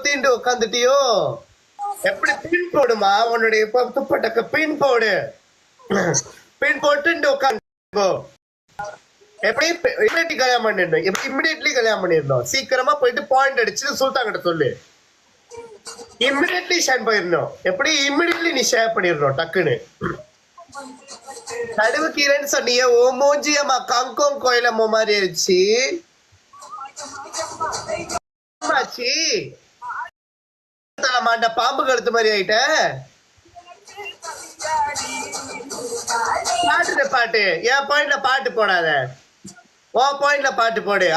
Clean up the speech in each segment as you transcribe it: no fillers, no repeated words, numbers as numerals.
தீண்டு உட்காந்துட்டியோ? எப்படி பின் போடுமா உன்னுடைய துப்பட்டக்க பின் போடு. பின் போட்டு உட்காந்து எப்படி இமிடியட்லி கல்யாணம் பண்ணிடணும். எப்படி இமிடியட்லி கல்யாணம் பண்ணிடணும். சீக்கிரமா போயிட்டு பாயிண்ட் அடிச்சு சுல்தான் கிட்ட சொல்லு. இமிடியட்லி ஷேர் பண்ணிடணும். எப்படி இமிடியட்லி நீ ஷேர் பண்ணிடணும் டக்குன்னு. நடுவு கீரைன்னு சொன்னீங்க. ஓ மூஞ்சியம்மா கங்கோங் கோயிலம்ம மாதிரி ஆயிடுச்சு. மாண்ட பாம்பு கழுத்து மாதிரி ஆயிட்ட. பாட்டு பாட்டு என் பாயிண்ட்ல பாட்டு போடாத. உன் பாயிண்ட்ல பாட்டு போடு.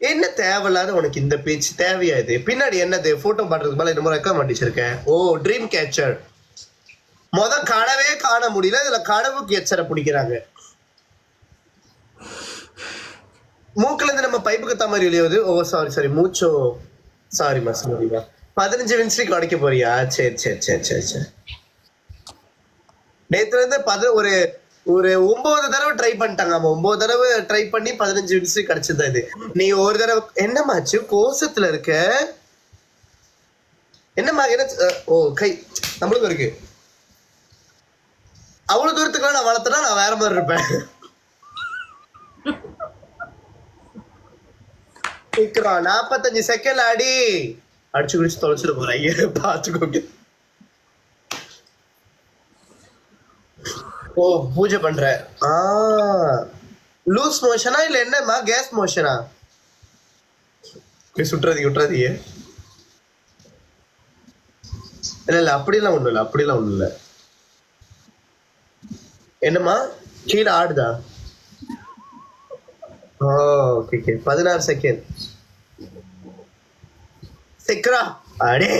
என்ன தேவையில்லாத உனக்கு இந்த பேச்சு தேவையா? இது பின்னாடி என்னது போட்டோ பாடுறதுக்கு மேல இன்னும் ரெக்கார்ட் அடிச்சிருக்கேன். ஓ ட்ரீம் கேச்சர். கனவே காண முடியல, இதுல கனவு கேச்சரை பிடிக்கிறாங்க. மூக்குல இருந்து நம்ம பைப்புக்கு தான் மாதிரி வெளியாவது. ஓ சாரி மூச்சோ. சாரிமா சாரிமா. 15 வின்ஸ்ட்ரிக் உடைக்க போறியா? சரி சரி சரி சரி சரி. நேத்துல இருந்து ஒரு 9 தடவை ட்ரை பண்ணிட்டாங்க. 9 தடவை ட்ரை பண்ணி 15 வின்ஸ்ட்ரிக் கிடைச்சதா இது. நீ ஒரு தடவை என்னமாச்சு? கோசத்துல இருக்க என்னமா? என்ன? ஓ கை நம்மளுக்கு இருக்கு. அவ்வளவு தூரத்துக்குலாம் நான் வளர்த்தனா நான் வேற மாதிரி இருப்பேன். சீக்கிரம் 45 செகண்ட் அடி. அடிச்சு குடிச்சு தொலைச்சிட்டு போறேன். பாத்துக்கோங்க. ஓ பூஜை பண்ற. லூஸ் மோஷனா இல்ல என்னமா கேஸ் மோஷனா? சுட்டுறதீங்க. இல்ல அப்படிலாம் ஒண்ணும் இல்ல. அப்படிலாம் ஒண்ணும் இல்ல. என்னமா கீழே ஆடுதா? Okay 16 second. சிக்ரா அடே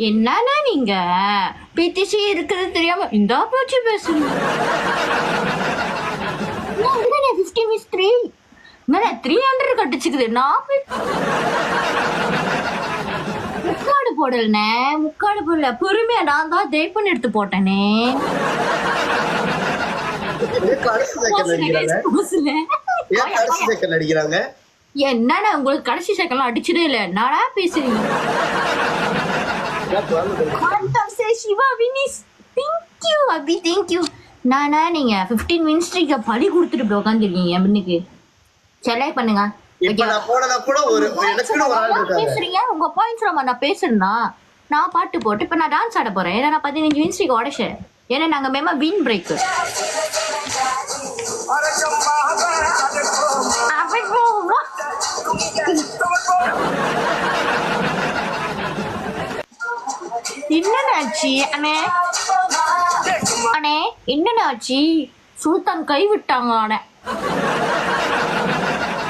என்னன்னா நீங்க பிடிசி இருக்கிறது தெரியாம இந்த போச்சு பேசுங்க. 300 கட்டுச்சுக்குது. முக்காடு போடலனே. முக்காடு போடல. பொறுமையா நான் தான் ஜெயிப்பன் எடுத்து போட்டேனே. என்னன்னா உங்களுக்கு கடைசி செகண்ட்லாம் அடிச்சதே இல்ல. நானா பேசுறீங்க? நானா நீங்க 15 மினிட்ஸ்க்கு பழி கொடுத்துட்டு உட்காந்துருக்கீங்க. என் பெண்ணுக்கு செலக்ட் பண்ணுங்க. பேசுறீங்க உங்க பாயிண்ட்ஸ். நான் பேசுறேன்னா நான் பாட்டு போட்டு இப்ப நான் டான்ஸ் ஆட போறேன். ஏன்னா நான் 15 மினிட்ஸ்க்கு உடைச்சேன். ஏன்னா நாங்க மேமா வின் பிரேக். என்னன்னாச்சு அண்ணே? அண்ணே என்னன்னாச்சு? சுல்தான் கை விட்டாங்க. அண்ணே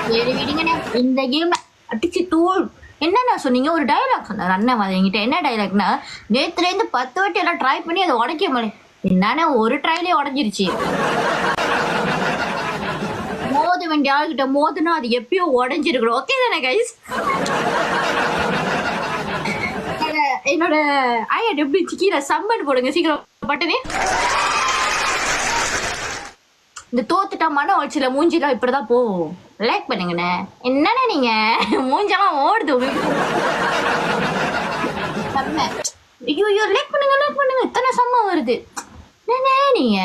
சரி விடுங்கண்ணே. இந்த கேம் அடிச்சு தூள். என்னண்ணா சொன்னீங்க? ஒரு டைலாக் சொன்னார் அண்ணன் வந்து என்கிட்ட. என்ன டைலாக்னா, நேத்துல இருந்து 10 வாட்டி எல்லாம் ட்ரை பண்ணி அதை உடைக்க மாட்டேன். என்னன்னா ஒரு ட்ரைலே உடஞ்சிருச்சு. மோத வேண்டிய ஆளுகிட்ட மோதுனா அது எப்பயோ உடஞ்சிருக்கணும். ஓகே தானே கைஸ்? என்னோட ஐயட் எப்படி கீழே சம்மன் போடுங்க சீக்கிரம் பட்டனே. இந்த தோத்துட்டா மன வச்சுல மூஞ்சிலாம் இப்படிதான் போகும். லைக் பண்ணுங்கண்ணே. என்னண்ணே நீங்க மூஞ்செல்லாம் ஓடுது ஐயோ லைக் பண்ணுங்க. இத்தனை சம்மம் வருது. என்னண்ணே நீங்க?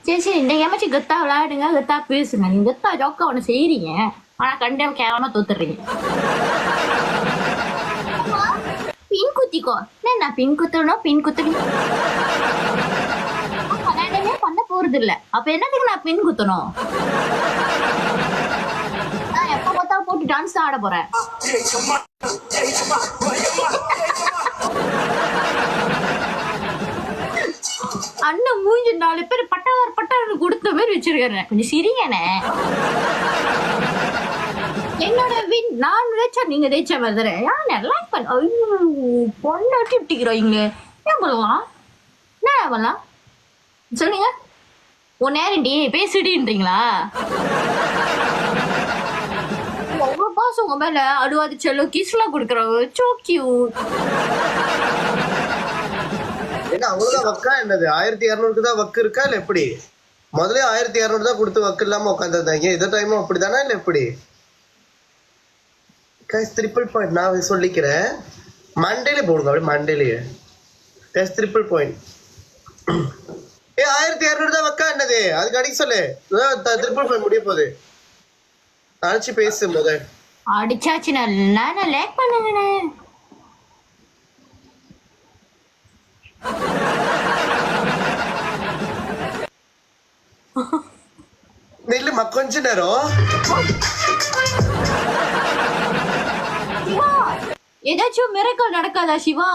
சரி இந்த ஏமாச்சும் கத்தா விளையாடுங்க. கத்தா பேசுங்க. நீங்க கத்தா ஜோக்கா ஒண்ணு செய்யறீங்க. ஆனா கண்டிப்பா கேவலமா தோத்துறீங்க. பின் குத்திக்கோ. நான் பின் குத்தணும். பின் குத்துறீங்க பண்ண போறது இல்ல. அப்ப என்னதுக்கு நான் பின் குத்தணும்? நான் எப்ப பார்த்தா போட்டு டான்ஸ் தான் ஆட போறேன். அண்ணன் மூஞ்சி 4 பேர் பட்டாரு கொடுத்த மாதிரி வச்சிருக்கேன். கொஞ்சம் சிரிங்கண்ணே. என்னோட வின் நான் ஜெயிச்சா நீங்க ஜெயிச்சா மாதிரி லைக் பண்ண. பொண்ணாட்டி விட்டுக்கிறோம். இங்க ஏன் பண்ணலாம்? என்ன பண்ணலாம் சொல்லுங்க. உன் நேரண்டி பேசிடுன்றீங்களா? அவ்வளவு பாசம் உங்க மேல. அழுவாது செல்லம் கிஸ்லாம் கொடுக்குறாங்க. So cute. என்ன அவ்வளவுதான் வக்கா? என்னது 1200 தான் வக்கு இருக்கா இல்ல எப்படி? முதல்ல 1200 தான் கொடுத்து வக்கு இல்லாம உட்காந்துருந்தாங்க. இந்த டைமும் அப்படிதானா இல்ல எப்படி? ட்ரிபிள் பாயிண்ட் நான் சொல்லிக்கிறேன். மண்டேல போடுங்க, அப்படி மண்டேலயே ட்ரிபிள் பாயிண்ட். 1200 தான் வக்கா என்னது? அதுக்கு அடிக்க சொல்லு. ட்ரிபிள் பாயிண்ட் முடிய போகுது. அழைச்சி பேசு முதல். அடிச்சாச்சு. நான் லேக் பண்ணுங்கண்ணே. நில்லுமா கொஞ்ச நேரம். ஏதாச்சும் மிரக்கல் நடக்காதா சிவா?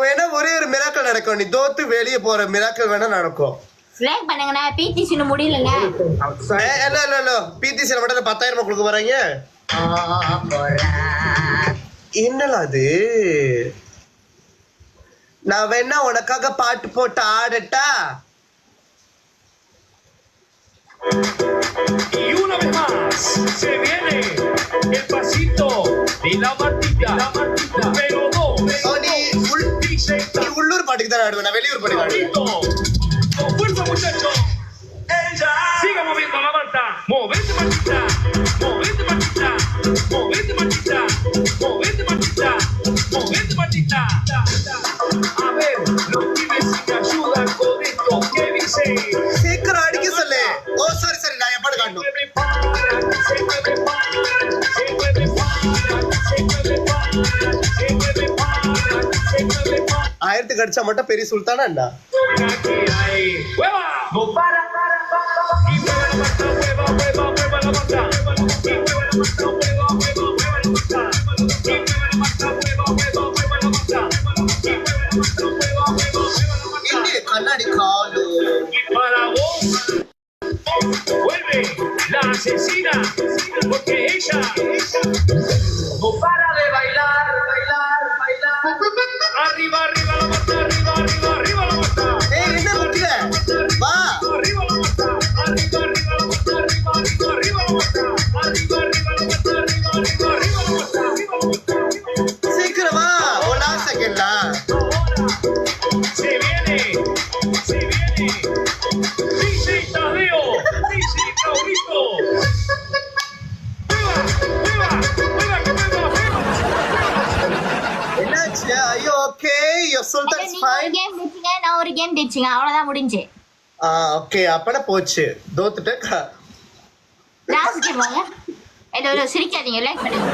வேணா ஒரே ஒரு மிராக்கள் நடக்கும். நீ தோத்து வெளியே போற மிராக்கள் வேணா நடக்கும். லேக் பண்ணுங்கண்ணே. பிடிசி முடியலண்ணே. இல்ல பிடிசில மட்டும் 10,000 கொடுக்க போறாங்க. என்னடா அது? நான் வேணா உனக்காக பாட்டு போட்டு ஆடட்டா? Y una vez más se viene el pasito de la Martita, pero no, நீ உள்ளூர் பாட்டுக்கு தான் ஆடுவேன், நான் வெளியூர் பாட்டுக்கு ஆடுவேன். con fuerza muchachos. Siga moviendo la Marta, movete Martita, movete Martita, movete Martita, movete Martita, movete Martita. A ver, los pibes si me ayudan con esto, ¿qué dice? சீக்கிரம் அடிக்க சொல்லு. ஓ சரி நான் என் பாட்டு காட்டணும். ஆயிரத்துக்கு அடிச்சா மட்டும் பெரிய சுல்தானா என்ன? கண்ணாடி காலு. Vuelve la asesina, porque ella no para de bailar. Arriba la mata, arriba la mata. என்ன முட்டில? வா. Arriba la mata, arriba la mata, arriba la mata. Arriba la mata, arriba la mata. சீக்கிரம் வா. ஒரு லாஸ்ட் செகண்ட்ல. Se viene. DJ Tadeo, DJ Caurito. என்னாச்சு? ஐயோ okay. You sultans fine. நான் ஒரு கேம் ஜெயிச்சிங்க. அவ்வளவுதான் முடிஞ்சு. ஓகே அப்பனா போச்சு. தோத்துட்டேன். லாஸ்ட் கேம் வாங்க. ஏதோ சிரிக்காதீங்க. லைக் பண்ணுங்க.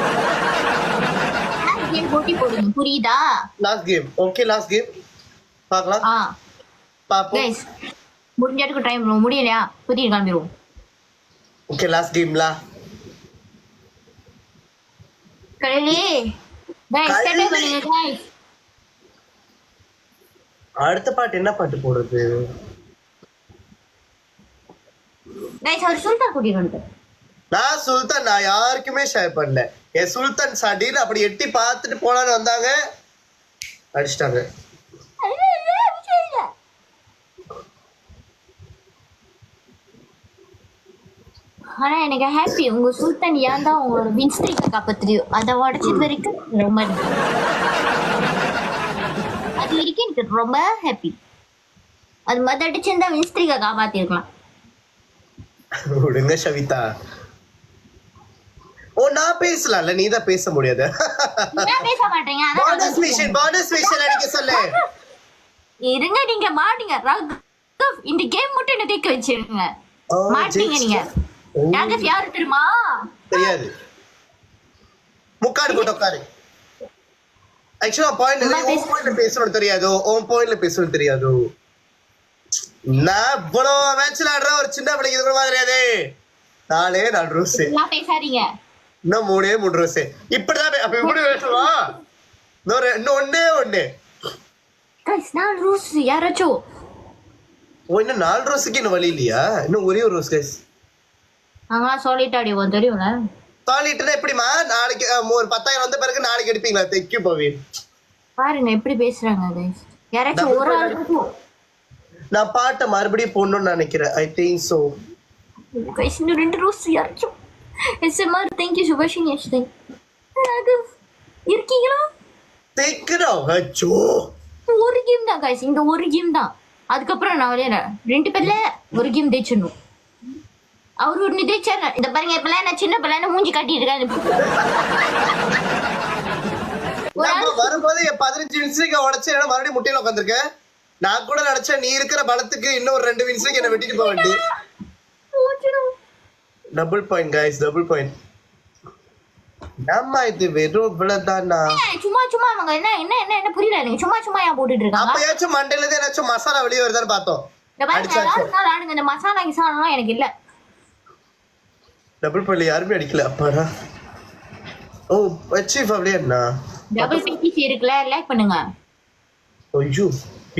லாஸ்ட் கேம் போட்டி போடுங்க. புரியுதா? Last game. Okay last game. பார்க்கலாம். பாப்போம். गाइस முடிஞ்சதுக்கு டைம் முடியலையா? புதிய கிளம்பிடுவோம். ஓகே லாஸ்ட் கேம்ல. கரெக்ட்லி. गाइस ஸ்டார்ட் பண்ணுங்க गाइस. அடுத்த பாட்டு என்ன பாட்டு போடுறது? गाइस அவர் சுல்தான் கூட்டிட்டு வந்துட்டார். நான் சுல்தான் நான் யாருக்குமே ஷேர் பண்ணல. என் சுல்தான் சடின்னு அப்படி எட்டி பார்த்துட்டு போலான்னு வந்தாங்க, அடிச்சிட்டாங்க. ஆனா எனக்கு ஹாப்பி. உங்க சுல்தான் ஏன் தான் உங்களோட வின்ஸ்ட்ரீக்கை காப்பாத்துறியோ அதை உடச்சது வரைக்கும் ரொம்ப அது வரைக்கும் எனக்கு ரொம்ப ஹாப்பி. அது மத அடிச்சிருந்தா வின்ஸ்ட்ரீக்கை காப்பாத்திருக்கலாம். விடுங்க ஷவிதா. ஓ நான் பேசலாம்ல, நீ தான் பேச முடியாது. பேச மாட்டீங்க. போனஸ் மிஷன் அடிக்க சொல்லு. இருங்க நீங்க மாட்டீங்க. இந்த கேம் மட்டும் என்ன தேக்க வச்சிருங்க. மாட்டீங்க நீங்க. ராகவ் யாரு தெரியுமா? தெரியாது. முக்காடு போட்டு உட்காரு. ஆக்சுவலா பாயிண்ட்ல பேசணும் தெரியாது. உன் பாயிண்ட்ல பேசணும் தெரியாது. நான் இவ்வளவு மேட்ச்ல ஆடுற ஒரு சின்ன பிள்ளைக்கு இது கூட தெரியாது. 4 ரோஸ் பேசாதீங்க. இன்னும் 3 ரோஸ். இப்படிதான் அப்ப இப்படி பேசுவா. இன்னும் ஒண்ணே. 4 ரோஸ் யாராச்சும். ஓ இன்னும் 4 ரோஸுக்கு இன்னும் வழி இல்லையா? இன்னும் ஒரே ஒரு ரோஸ் கைஸ். சொல்லிட்டு அடிவோம் தெரியும்ல. சொல்லிட்டுனா எப்படிமா? நாளைக்கு ஒரு 10,000 வந்த பிறகு நாளைக்கு எடுப்பீங்களா? தெக்கு பவி பாருங்க எப்படி பேசுறாங்க கைஸ். யாராச்சும் ஒரு ஆள் நான் பாட்டை மறுபடியும் போடணும்னு நினைக்கிறேன். I think so. கைஸ் இந்த 2 ரோஸ் யாரும் SMR thank you Subhashini thank அது இருக்கீங்களா சீக்கிரம் அச்சோ ஒரு கேம் தான் கைஸ் இந்த ஒரு கேம் தான் அதுக்கப்புறம் நான் விளையாடுறேன் 2 பேர்ல ஒரு கேம் ஜெயிச்சிடணும் அவர் ஒன்று ஜெயிச்சாரு இந்த பாருங்க இப்பெல்லாம் நான் சின்ன பிள்ளைன்னு மூஞ்சி காட்டிட்டு இருக்காரு வரும்போது 15 வின்ஸ்ட்ரிக்க உடச்சு என்ன மறுபடியும் முட்டையில உட்காந்துருக்கேன். நான் கூட நினைச்சேன் நீ இருக்கிற பலத்துக்கு இன்னும் ஒரு 2 வின்ஸ்ட்ரிக் என்ன வெட்டிட்டு போக வேண்டி. Double point guys double point. நம்ம இது வெறும் இவ்வளவுதானா சும்மா சும்மா அவங்க என்ன என்ன என்ன என்ன புரியல எனக்கு சும்மா சும்மா ஏன் போட்டுட்டு இருக்காங்க. அப்பயாச்சும் மண்டையில இருந்து ஏதாச்சும் மசாலா வெளியே வருதான்னு பார்த்தோம். இந்த பாருங்க எல்லாரும் ஆடுங்க இந்த மசாலா கிசாலாம் எனக்கு இல்ல. டபுள் பாயிண்ட் யாருமே அடிக்கல அப்பாடா. ஓ அச்சீவ் அப்படியே என்ன டபுள் பிசி இருக்குல லைக் பண்ணுங்க. ஐயோ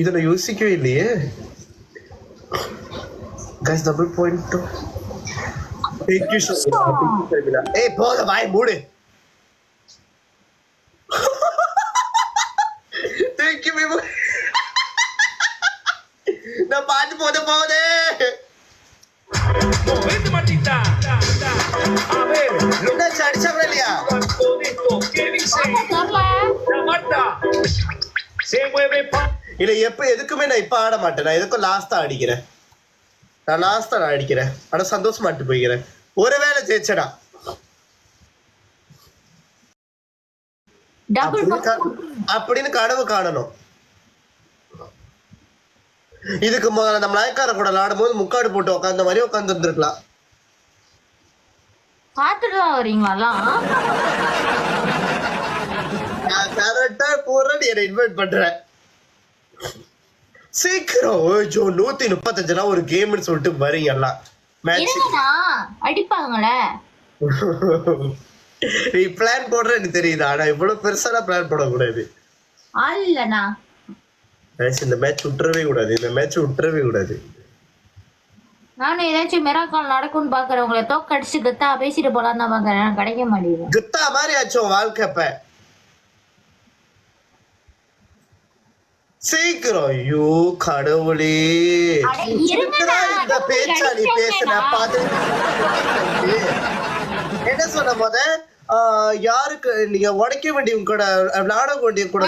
இத நான் யோசிக்கவே இல்லையே guys double point. Thank you so much. Hey, போத வாய் மூடு. Thank you people. நான் பாட்டு போதே. Movete Martita. A ver, என்ன அடிச்சாங்களா இல்லையா? esto, ¿qué dice? La Marta. Se mueve இல்ல எப்ப எதுக்குமே நான் இப்ப ஆட மாட்டேன். நான் எதுக்கும் லாஸ்டா அடிக்கிறேன். நான் அடிக்கிறேன். ஆனா சந்தோஷமா ஆட்டு போய்க்கிறேன். ஒருவேளை ஜெயிச்சடா அப்படின்னு கனவு காணணும். இதுக்கு முதல்ல நம்ம நாயக்கார கூட விளையாடும் போது முக்காடு போட்டு உட்காந்த மாதிரி உட்காந்து இருந்திருக்கலாம். பாத்துட்டுலாம் வரீங்களா நான் கரெக்டா போறேன்னு என்னை இன்வைட் பண்றேன். சீக்கிரம் 135 ஒரு கேம்னு சொல்லிட்டு வரீங்க எல்லாம் அடிப்பாங்கள. நீ பிளான் போடுற எனக்கு தெரியுது. ஆனா இவ்வளவு பெருசா பிளான் போடக்கூடாது. இல்லண்ணா இந்த மேட்ச் விட்டுறவே கூடாது. நானும் ஏதாச்சும் மிராக்கால் நடக்கும்னு பாக்குறேன். உங்களை தோக்கடிச்சு கத்தா பேசிட்டு போலாம் தான் பாக்குறேன். கிடைக்க மாட்டேங்குது. கத்தா மாதிரி ஆச்சும் வாழ்க்கை. இப்ப சீக்கிரம் ஐயோ கடவுளே இந்த பேச்சா நீ பேசுன பாத்து என்ன சொன்ன போத யாருக்கு நீங்க உடைக்க வேண்டிய கூட விளையாட வேண்டிய கூட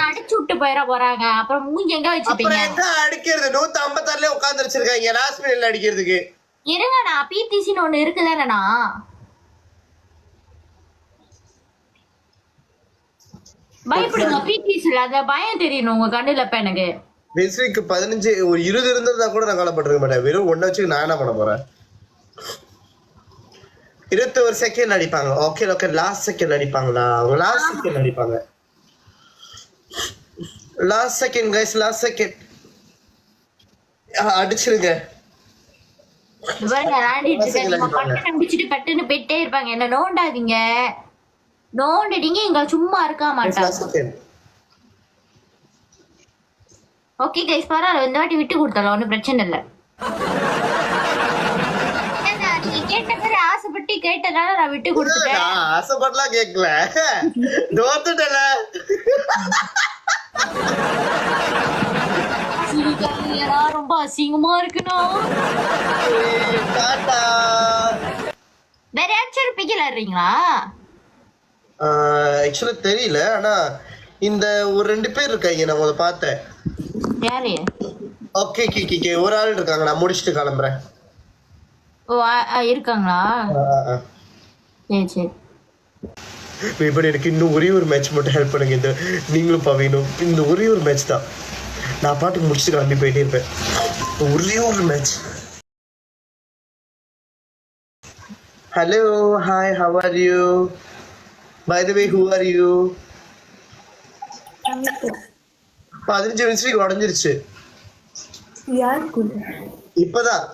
அடிச்சு விட்டு போயிட போறாங்க. அப்புறம் மூஞ்சி எங்க வச்சுப்பீங்க? எங்க அடிக்கிறது 156 உட்கார்ந்து வச்சிருக்காங்க லாஸ்ட் மினிட்ல அடிக்கிறதுக்கு. இருங்கண்ணா பிடிசின்னு ஒண்ணு இருக்குதானண்ணா. பயப்படுங்க பிடிசில அந்த பயம் தெரியணும் உங்க கண்ணுல. இப்ப எனக்கு பேசிக்கு 15 ஒரு 20 இருந்ததா கூட நான் கவலைப்பட்டிருக்க மாட்டேன். வெறும் 1 வச்சு நான் என்ன பண்ண போறேன்? 21 செகண்ட் அடிப்பாங்க. ஓகே லாஸ்ட் செகண்ட் அடிப்பாங்களா? அவங்க லாஸ்ட் செகண்ட் அடிப்பாங்க. Last second guys last second அடிச்சிருங்க. முடிச்சுட்டு கட்டுன்னு போயிட்டே இருப்பாங்க. என்ன நோண்டாதீங்க நோண்டிட்டீங்க இங்க சும்மா இருக்க மாட்டாங்க. ஓகே கைஸ் பரவாயில்ல இந்த வாட்டி விட்டு கொடுத்தலாம் ஒன்றும் பிரச்சனை இல்லை. நீங்க கேட்ட மாதிரி ஆசைப்பட்டு கேட்டதால நான் விட்டு கொடுத்துட்டேன். ஆசைப்பட்டுலாம் கேட்கல தோத்துட்டல. ரொம்ப அசிங்கமா இருக்குண்ணா. வேற யாச்சும் பிக்கல விளையாடுறீங்களா? ஆக்சுவலா தெரியல. ஆனா இந்த ஒரு 2 பேர் இருக்காங்க நான் அதை பார்த்தேன். யாரு? ஓகே ஒரு ஆள் இருக்காங்க. நான் முடிச்சுட்டு கிளம்புறேன். ஓ இருக்காங்களா? சரி இப்படி எனக்கு இன்னும் ஒரே ஒரு மேட்ச் மட்டும் ஹெல்ப் பண்ணுங்க. இந்த நீங்களும் பவீனும் இந்த ஒரே ஒரு மேட்ச் தான். நான் பாட்டுக்கு முடிச்சுட்டு கிளம்பி போயிட்டே இருப்பேன். ஒரே ஒரு match. Hello hi how are you? By the way, who are you? 15 நிமிஷம் உடஞ்சிருச்சு. யார் கூட?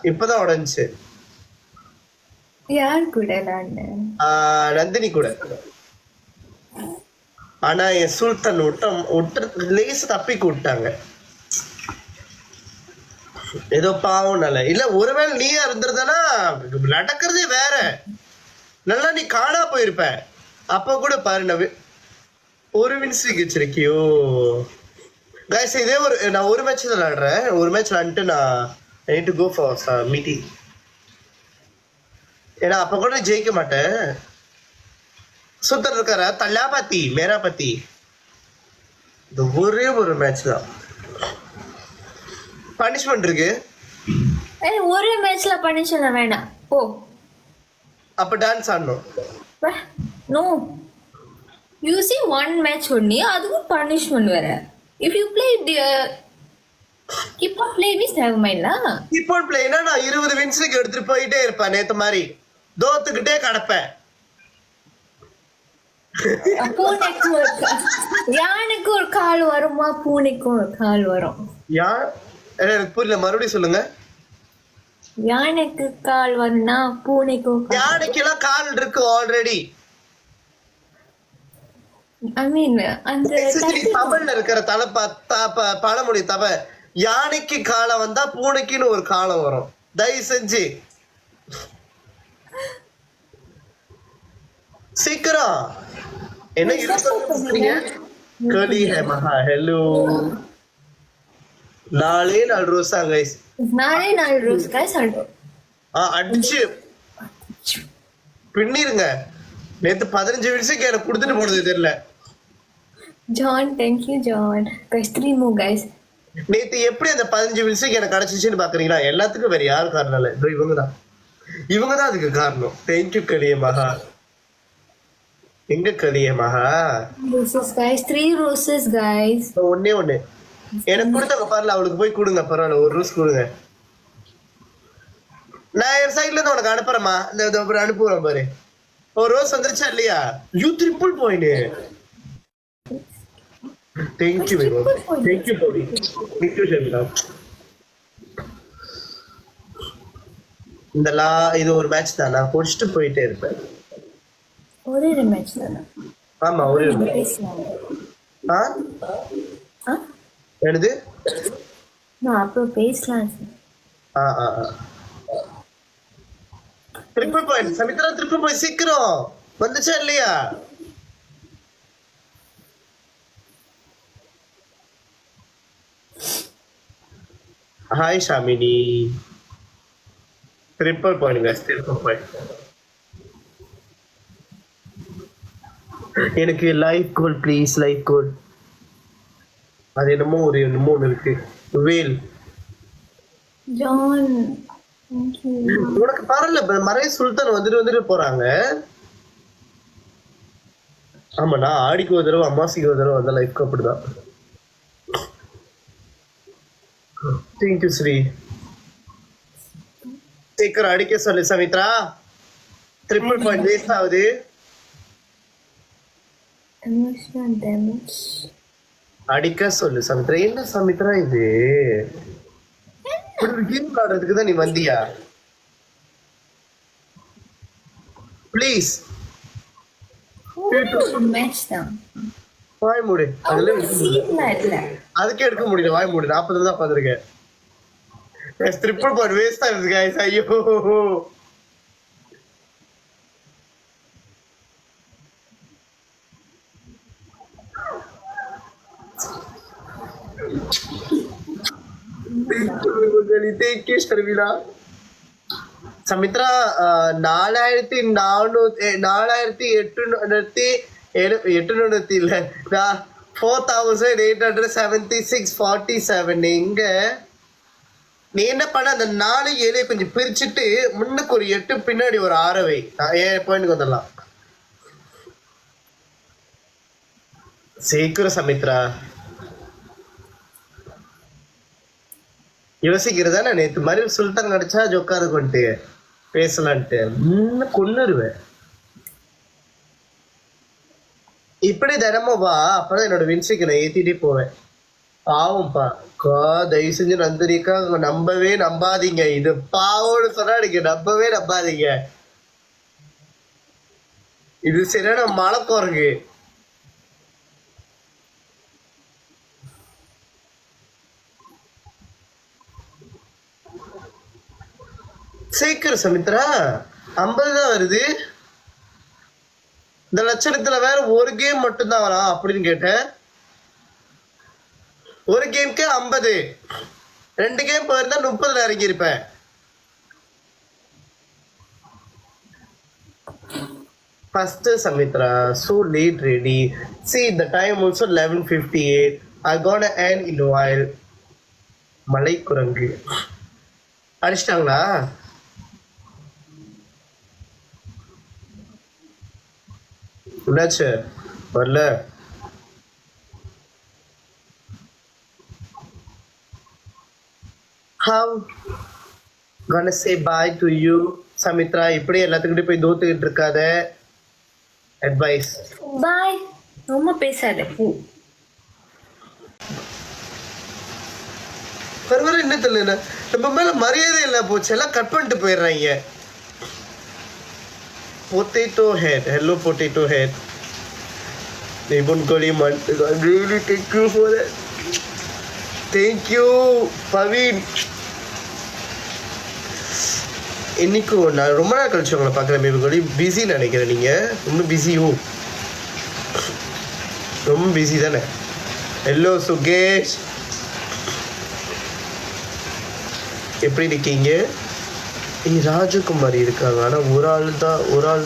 இப்பதான் உடஞ்சிச்சு. யார் கூட? நந்தினி கூட. ஆனா என் சுல்தான் விட்டு லேச தப்பிக்கு விட்டாங்க. ஏதோ பாவம் நல்ல இல்ல. ஒருவேளை நீயா இருந்திருந்தனா நடக்கிறதே வேற. நல்லா நீ காணா போயிருப்ப. அப்ப கூட பாரு ஒரு வின்ஸ்ட்ரிக் வச்சிருக்கியோ. கைஸ் இதே நான் ஒரு மேட்ச் விளையாடுறேன். ஒரு மேட்ச் விளையாண்டுட்டு நான் I need to go for meeting. ஏன்னா அப்ப கூட ஜெயிக்க மாட்டேன். சுத்தர் இருக்காரா தல்லா பத்தி மேரா பத்தி இந்த ஒரே ஒரு மேட்ச் தான். பனிஷ்மெண்ட் இருக்கு. ஒரே மேட்ச்ல பனிஷ்மெண்ட் வேணாம் ஓ. அப்ப டான்ஸ் ஆடணும். No you see one match only அதுவும் பனிஷ்மெண்ட் வேற. If you play keep on play means never மைண்ட்னா. இப்போ பிளேனா நான் 20 வின்ஸ்க்கு எடுத்துட்டு போயிட்டே இருப்பேன். நேத்து மாதிரி தோத்துக்கிட்டே கிடப்பேன். யானைக்கு ஒரு கால் வருமா பூனைக்கும் ஒரு கால் வரும். எனக்கு புரியல, மறுபடியும் சொல்லுங்க. யானைக்கு கால் வரும்னா பூனைக்கும். யானைக்கெல்லாம் கால் இருக்கு ஆல்ரெடி. ஐ மீன் அந்த தமிழ்ல இருக்கிற பழமொழி தவ யானைக்கு காலம் வந்தா பூனைக்குன்னு ஒரு காலம் வரும். தயவு செஞ்சு சீக்கிரம் என்ன கலி ஹே மகா. ஹலோ நாளே 4 ரோஸா கைஸ். நாளே 4 ரோஸ் கைஸ். அடிச்சு பின்னிருங்க. நேத்து 15 வின்ஸுக்கு எனக்கு கொடுத்துட்டு போனது தெரியல. John thank you John. Guys 3 more guys. நேத்து எப்படி அந்த 15 வின்ஸுக்கு எனக்கு கிடைச்சிச்சுன்னு பாக்குறீங்களா? எல்லாத்துக்கும் வேற யாரும் காரணம் இல்ல, இவங்கதான் அதுக்கு காரணம். தேங்க்யூ கலிய மகா. எங்க கலிய மகா? Roses guys 3 roses guys. ஒண்ணே ஒண்ணு எனக்கு கொடுத்தவங்க பாருல, அவளுக்கு போய் கொடுங்க. பரவாயில்ல, ஒரு ரோஸ் கொடுங்க. நான் என் சைட்ல இருந்து உனக்கு அனுப்புறேமா. இந்த அனுப்புறேன் பாரு. ஒரு ரோஸ் வந்துருச்சா இல்லையா? You triple point. Thank you thank you Pavi. Thank you Sharmila. இது ஒரு மேட்ச் தான். நான் குடிச்சிட்டு போயிட்டே இருப்பேன். ஒரே மேட்ச் தானா? ஆமா ஒரே மேட்ச். என்னது? நான் அப்புறம் பேசலாம். Triple point Samithra. Triple point சீக்கிரம் வந்துச்சா இல்லையா? Hi Shamini. Triple point guys, triple point. எனக்கு life goal please, life goal. அது என்னமோ ஒன்று இருக்கு. வேல் ஜான் உனக்கு பரவாயில்ல. மறை சுல்தான் வந்துட்டு போறாங்க. ஆமா, நான் ஆடிக்கு ஒரு தடவை அம்மாசிக்கு ஒரு தடவை வந்த லைஃப்க்கு அப்படிதான். தேங்க்யூ ஸ்ரீ. சீக்கிரம் அடிக்க சொல்லு சமித்ரா. ட்ரிபிள் பாயிண்ட் வேஸ்ட் ஆகுது. எமோஷனல் டேமேஜ் அடிக்க சொல்லு சமித்ரா. என்ன சமித்ரா இது? கேம் ஆடுறதுக்கு தான் நீ வந்தியா? ப்ளீஸ் மேட்ச் தான். வாய் மூடு. இல்ல அதுக்கே எடுக்க முடியல. வாய் மூடு. 40 தான் பார்த்துருக்கேன். ட்ரிபிள் பாயிண்ட் வேஸ்ட் ஆகுது guys. ஐயோ தேங்க்யூ ஷர்மிளா. சமித்ரா 4800 இல்ல 4876.47. எங்க நீ என்ன பண்ண? அந்த 4 7 கொஞ்சம் பிரிச்சுட்டு முன்னுக்கு ஒரு 8 பின்னாடி ஒரு 6 வை. 7 பாயிண்ட் வந்துடலாம். சீக்கிரம் சமித்ரா. யோசிக்கிறதா? நான் நேற்று மாதிரி சுல்தான் கிடைச்சா ஜொக்காது கொண்டு பேசலான்ட்டு கொன்னுருவேன். இப்படி தினமும் வா, அப்பதான் என்னோட வின்ஸுக்கு நான் ஏத்திட்டே போவேன். பாவம்ப்பா தயவு செஞ்சு நந்தினிக்கா நம்பவே நம்பாதீங்க. இது பாவம்னு சொன்னா நீங்க நம்பவே நம்பாதீங்க. இது சரியான மழை குரங்கு. சீக்கிரம் சமித்ரா. 50 தான் வருது. இந்த லட்சணத்துல வேற ஒரு கேம் மட்டும்தான் வரா அப்படின்னு கேட்டேன். ஒரு கேம்க்கு 50, 2 கேம் போயிருந்தா 30 இறங்கியிருப்பேன். First Samitra, so late ready. See the time also 11:58. I gonna end in a while. மலை குரங்கு அடிச்சிட்டாங்களா? என்னாச்சு வரல? How gonna say bye to you, Samitra? இப்படி எல்லாத்துக்கிட்டே போய் தோத்துக்கிட்டு இருக்காத. அட்வைஸ். பாய். ரொம்ப பேசாத பூ. பரவாயில்ல, என்ன தெரியல, நம்ம மேல மரியாதை இல்ல போச்சு, எல்லாம் கட் பண்ணிட்டு போயிடுறாங்க. Potato head, hello potato head. Nipun Koliman, really thank you for that. Thank you Paveen. இன்னைக்கு நான் ரொம்ப நாள் கழிச்சு உங்களை பார்க்குறேன் நிபுன் கோலி. பிஸி நினைக்கிறேன், நீங்க ரொம்ப பிஸியோ? ரொம்ப பிஸி தானே? ஹலோ சுகேஷ், எப்படி இருக்கீங்க? ராஜகுமாரி இருக்காங்க, ஆனால் ஒரு ஆள்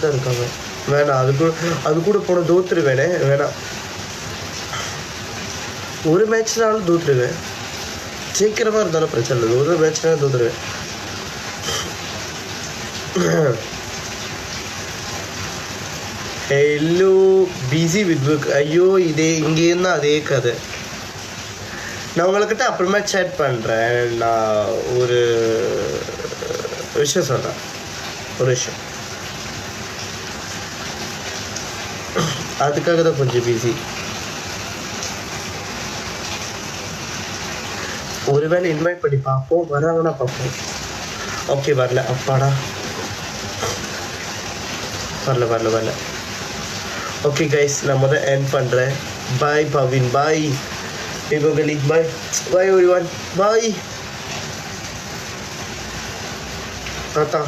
தான் இருக்காங்க. வேணாம், அது கூட போன தோத்துருவேனே, வேணாம். ஒரு மேட்ச்னாலும் தோத்துருவேன், சீக்கிரமாக இருந்தாலும் பிரச்சனை இல்லை. ஒரு மேட்ச்னாலும் தோத்துருவேன். Hello busy with book. ஐயோ, இங்கே இருந்தால் அதே கதை. நான் உங்கள்கிட்ட அப்புறமா சேட் பண்ணுறேன். நான் ஒரு விஷயம் சொல்கிறேன், ஒரு விஷயம். அதுக்காக தான் கொஞ்சம் பிஸி. ஒருவேளை இன்வைட் பண்ணி பார்ப்போம், வராங்கன்னா பார்ப்போம். ஓகே, வரல. அப்பாடா, வரல. ஓகே கைஸ், நான் முதல் எண்ட் பண்ணுறேன். பாய் பவின், பாய் Bye. Bye everyone. Bye. Tata.